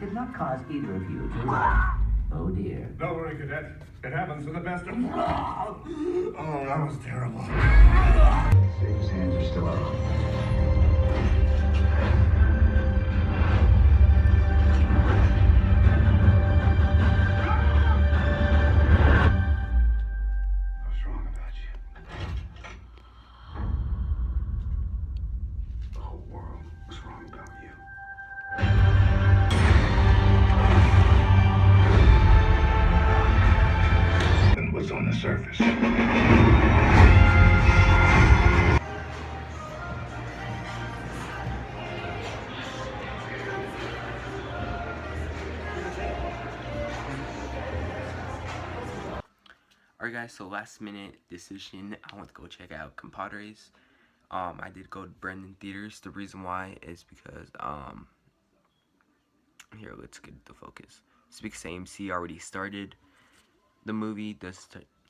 did not cause either of you to... Oh dear. Don't worry, Cadet. It happens to the best of... Oh, that was terrible. Sage's hands are still up. What's wrong about you? The whole world was wrong about you. And what's on the surface? Alright guys, so last minute decision, I went to go check out Compadres. I did go to Brendan Theaters. The reason why is because, here, let's get the focus. It's because AMC already started the movie.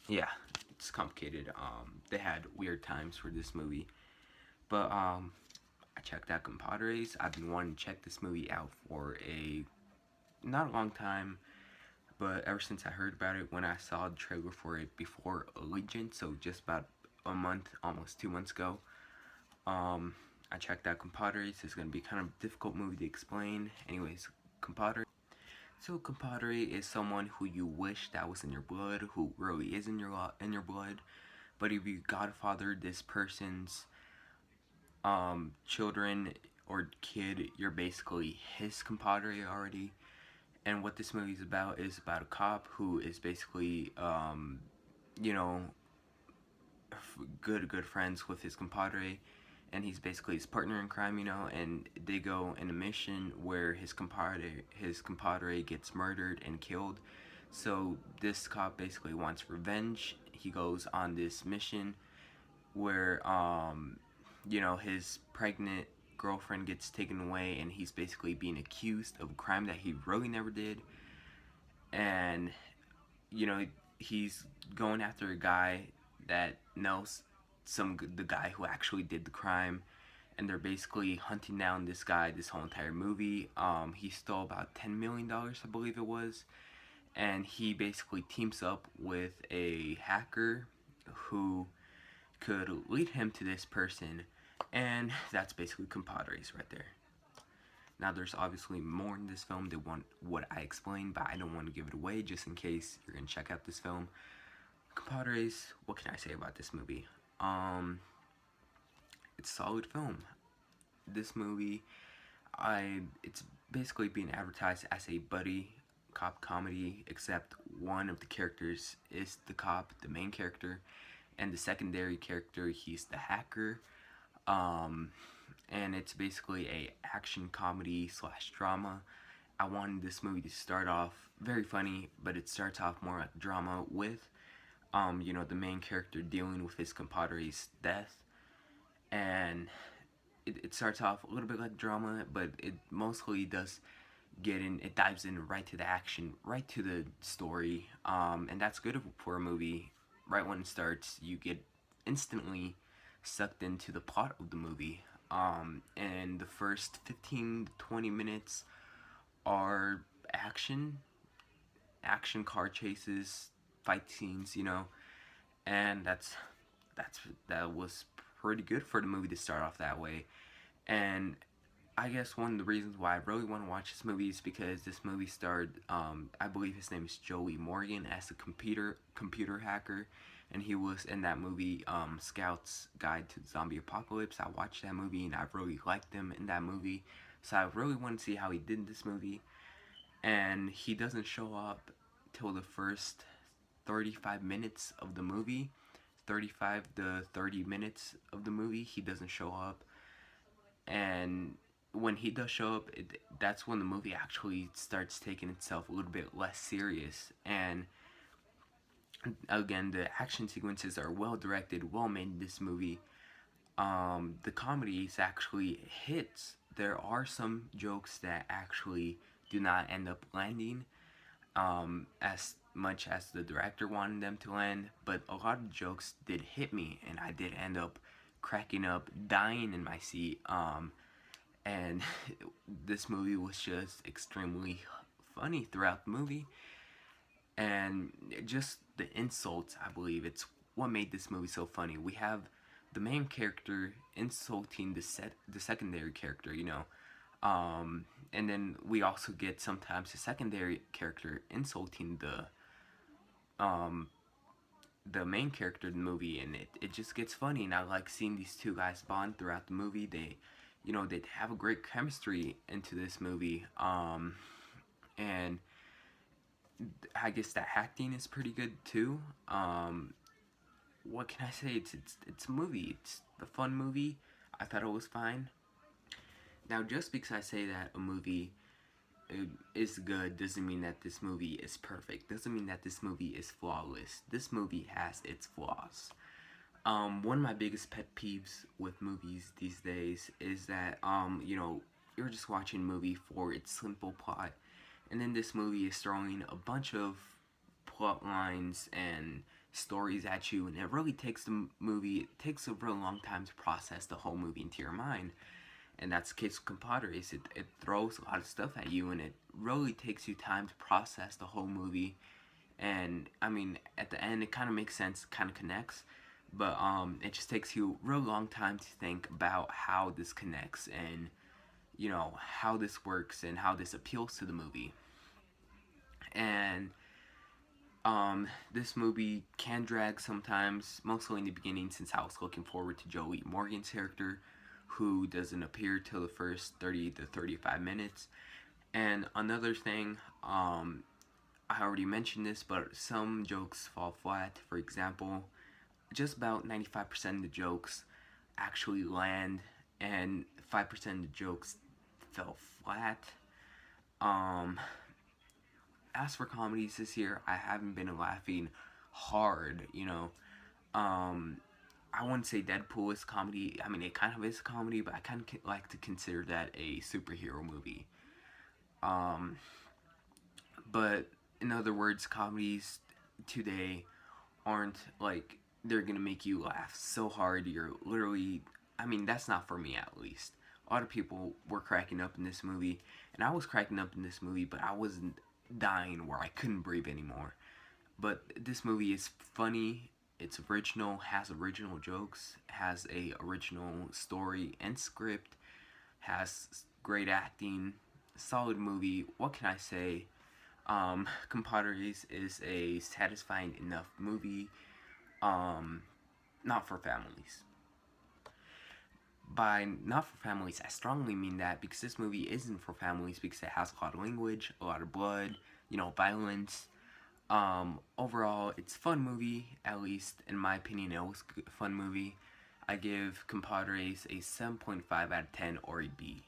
Yeah, it's complicated. They had weird times for this movie. But, I checked out Compadres. I've been wanting to check this movie out for not a long time. But ever since I heard about it, when I saw the trailer for it before Allegiance, so just about a month, almost 2 months ago, I checked out Compadres. It's going to be kind of a difficult movie to explain. Anyways, Compadre. So Compadre is someone who you wish that was in your blood, who really is in your blood. But if you godfathered this person's children or kid, you're basically his compadre already. And what this movie is about a cop who is basically, you know, good friends with his compadre, and he's basically his partner in crime, you know. And they go in a mission where his compadre gets murdered and killed. So this cop basically wants revenge. He goes on this mission where, you know, his pregnant girlfriend gets taken away, and he's basically being accused of a crime that he really never did. And you know, he's going after a guy that knows the guy who actually did the crime, and they're basically hunting down this guy this whole entire movie. He stole about $10 million, I believe it was, and he basically teams up with a hacker who could lead him to this person. And that's basically Compadres right there. Now, there's obviously more in this film than what I explained, but I don't want to give it away just in case you're going to check out this film. Compadres, what can I say about this movie? It's a solid film. This movie, it's basically being advertised as a buddy cop comedy, except one of the characters is the cop, the main character, and the secondary character, he's the hacker. And it's basically a action comedy / drama. I wanted this movie to start off very funny, but it starts off more like drama with, you know, the main character dealing with his compadre's death. And it starts off a little bit like drama, but it mostly does it dives in right to the action, right to the story. And that's good for a movie. Right when it starts, you get instantly sucked into the plot of the movie. And the first 15 to 20 minutes are action car chases, fight scenes, you know. And that was pretty good for the movie to start off that way. And I guess one of the reasons why I really want to watch this movie is because this movie starred, I believe his name is Joey Morgan, as a computer hacker. And he was in that movie, Scout's Guide to the Zombie Apocalypse. I watched that movie, and I really liked him in that movie. So I really want to see how he did in this movie. And he doesn't show up till the first 35 minutes of the movie. 35 to 30 minutes of the movie, he doesn't show up. And when he does show up, that's when the movie actually starts taking itself a little bit less serious. And again, the action sequences are well directed, well made in this movie. The comedies actually hits. There are some jokes that actually do not end up landing as much as the director wanted them to land, but a lot of jokes did hit me, and I did end up cracking up, dying in my seat. and this movie was just extremely funny throughout the movie, and just the insults, I believe it's what made this movie so funny. We have the main character insulting the secondary character, and then we also get sometimes the secondary character insulting um the main character in the movie, and it just gets funny. And I like seeing these two guys bond throughout the movie. They have a great chemistry into this movie, and I guess the acting is pretty good too. What can I say? It's a movie. It's a fun movie. I thought it was fine. Now, just because I say that a movie is good doesn't mean that this movie is perfect. Doesn't mean that this movie is flawless. This movie has its flaws. One of my biggest pet peeves with movies these days is that you're just watching a movie for its simple plot, and then this movie is throwing a bunch of plot lines and stories at you, and it really takes it takes a real long time to process the whole movie into your mind. And that's the case with Compadres. It throws a lot of stuff at you, and it really takes you time to process the whole movie. And I mean, at the end, it kind of makes sense, kind of connects, but it just takes you a real long time to think about how this connects, and how this works and how this appeals to the movie. And this movie can drag sometimes, mostly in the beginning, since I was looking forward to Joey Morgan's character, who doesn't appear till the first 30 to 35 minutes. And another thing, I already mentioned this, but some jokes fall flat. For example, just about 95% of the jokes actually land, and 5% of the jokes fell flat. As for comedies this year, I haven't been laughing hard, I wouldn't say Deadpool is comedy. I mean, it kind of is a comedy, but I kind of like to consider that a superhero movie. But in other words, comedies today aren't like they're gonna make you laugh so hard you're literally. I mean, that's not for me, at least. A lot of people were cracking up in this movie, and I was cracking up in this movie, but I wasn't dying where I couldn't breathe anymore. But this movie is funny. It's original, has original jokes, has a original story and script, has great acting, solid movie. What can I say? Compadres is a satisfying enough movie. Not for families. By not for families, I strongly mean that, because this movie isn't for families, because it has a lot of language, a lot of blood, violence. Overall, it's a fun movie, at least in my opinion. It was a fun movie. I give Compadres a 7.5 out of 10 or a B.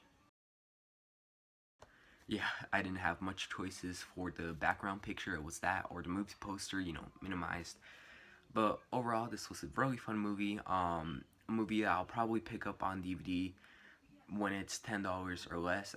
Yeah, I didn't have much choices for the background picture. It was that or the movie poster, minimized. But overall, this was a really fun movie. A movie that I'll probably pick up on DVD when it's $10 or less.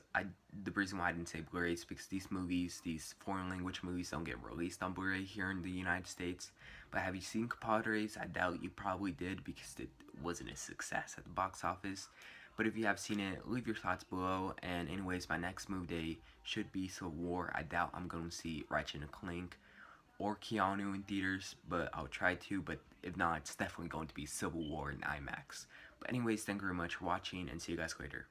The reason why I didn't say Blu-ray is because these foreign language movies, don't get released on Blu-ray here in the United States. But have you seen Compadres? I doubt you probably did, because it wasn't a success at the box office. But if you have seen it, leave your thoughts below. And anyways, my next movie day should be Civil War. I doubt I'm going to see Ratchet and Clank or Keanu in theaters, but I'll try to. But if not, it's definitely going to be Civil War in IMAX. But anyways, thank you very much for watching, and see you guys later.